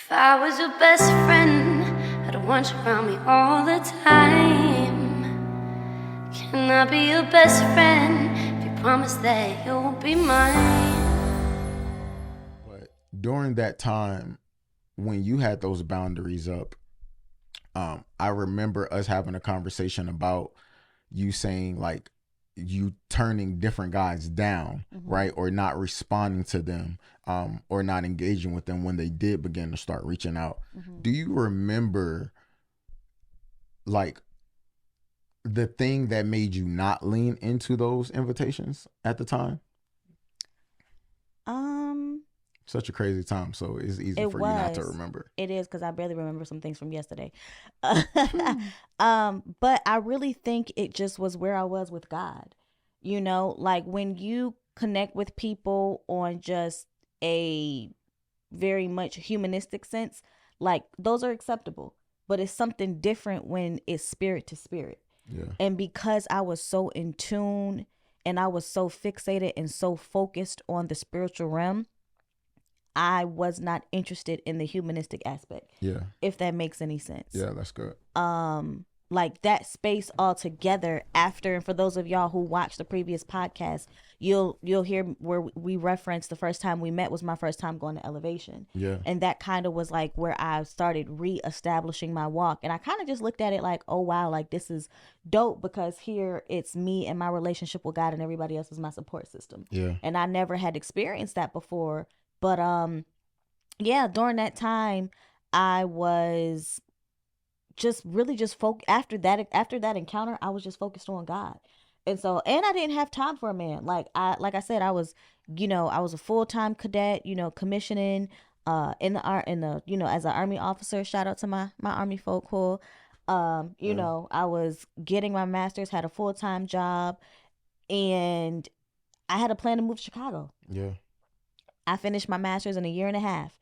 If I was your best friend, I'd want you around me all the time. Can I be your best friend if you promise that you'll be mine? But during that time, when you had those boundaries up, I remember us having a conversation about you saying like you turning different guys down, right? Or not responding to them, or not engaging with them when they did begin to start reaching out. Do you remember like the thing that made you not lean into those invitations at the time? Such a crazy time, so it's easy It for you not to was. remember. It is, because I barely remember some things from yesterday. But I really think it just was where I was with God. You know, like when you connect with people on just a very much humanistic sense, like those are acceptable. But it's something different when it's spirit to spirit. Yeah. And because I was so in tune and I was so fixated and so focused on the spiritual realm, I was not interested in the humanistic aspect. Yeah. If that makes any sense. Yeah, that's good. Like that space altogether after, and for those of y'all who watched the previous podcast, you'll hear where we referenced the first time we met was my first time going to Elevation. Yeah. And that kind of was like where I started reestablishing my walk. And I kind of just looked at it like, oh wow, like this is dope, because here it's me and my relationship with God and everybody else is my support system. Yeah. And I never had experienced that before. But yeah, during that time I was just really just after that encounter, I was just focused on God. And so, and I didn't have time for a man. Like I said, I was a full-time cadet, commissioning in the as an Army officer. Shout out to my Army folk who I was getting my master's, had a full-time job, and I had a plan to move to Chicago. Yeah. I finished my master's in a year and a half,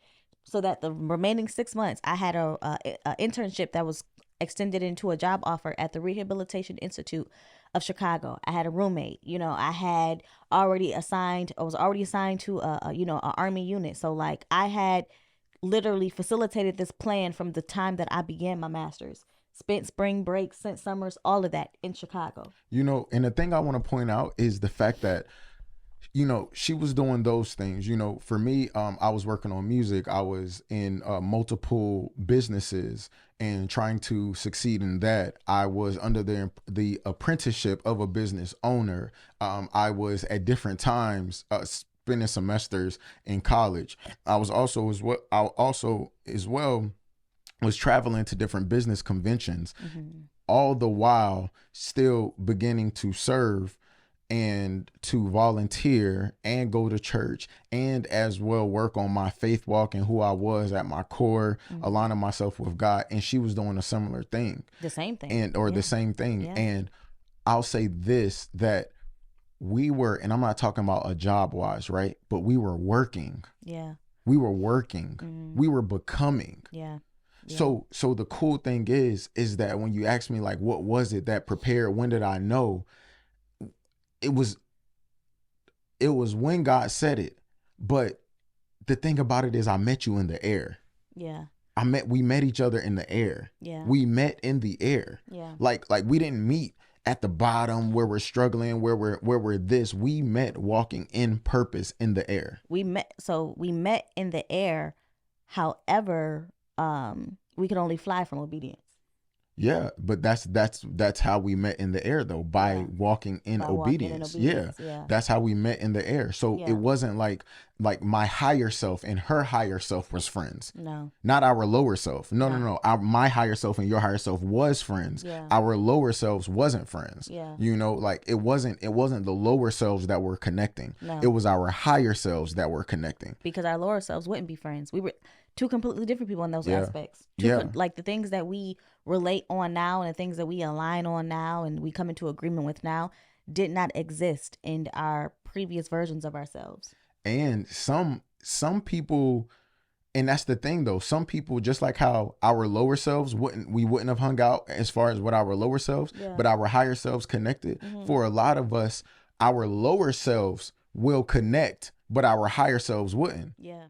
so that the remaining 6 months I had a internship that was extended into a job offer at the Rehabilitation Institute of Chicago. I had a roommate. I was already assigned to an Army unit. So like I had literally facilitated this plan from the time that I began my master's. Spent spring breaks, spent summers, all of that in Chicago. And the thing I want to point out is the fact that she was doing those things. For me, I was working on music. I was in multiple businesses and trying to succeed in that. I was under the apprenticeship of a business owner. I was at different times spending semesters in college. I also as well was traveling to different business conventions, all the while still beginning to serve and to volunteer and go to church, and as well work on my faith walk and who I was at my core, aligning myself with God. And she was doing a similar thing. The same thing. The same thing. Yeah. And I'll say this, that we were, and I'm not talking about a job wise, right? But we were working. Yeah. We were working. We were becoming. Yeah. Yeah. So the cool thing is that when you ask me like, what was it that prepared? When did I know? It was when God said it. But the thing about it is I met you in the air. Yeah. We met each other in the air. Yeah. We met in the air. Yeah. Like we didn't meet at the bottom where we're struggling, where we're this. We met walking in purpose in the air. We met in the air. However, we could only fly from obedience. Yeah, but that's how we met in the air though, by walking in obedience. Yeah. That's how we met in the air. So it wasn't like my higher self and her higher self was friends. No. Not our lower self. No. My higher self and your higher self was friends. Yeah. Our lower selves wasn't friends. Yeah. Like it wasn't the lower selves that were connecting. No. It was our higher selves that were connecting. Because our lower selves wouldn't be friends. We were two completely different people in those aspects. Like the things that we relate on now and the things that we align on now and we come into agreement with now did not exist in our previous versions of ourselves. And some people, and that's the thing though, some people, just like how our lower selves wouldn't have hung out as far as what our lower selves, but our higher selves connected. For a lot of us, our lower selves will connect, but our higher selves wouldn't. Yeah.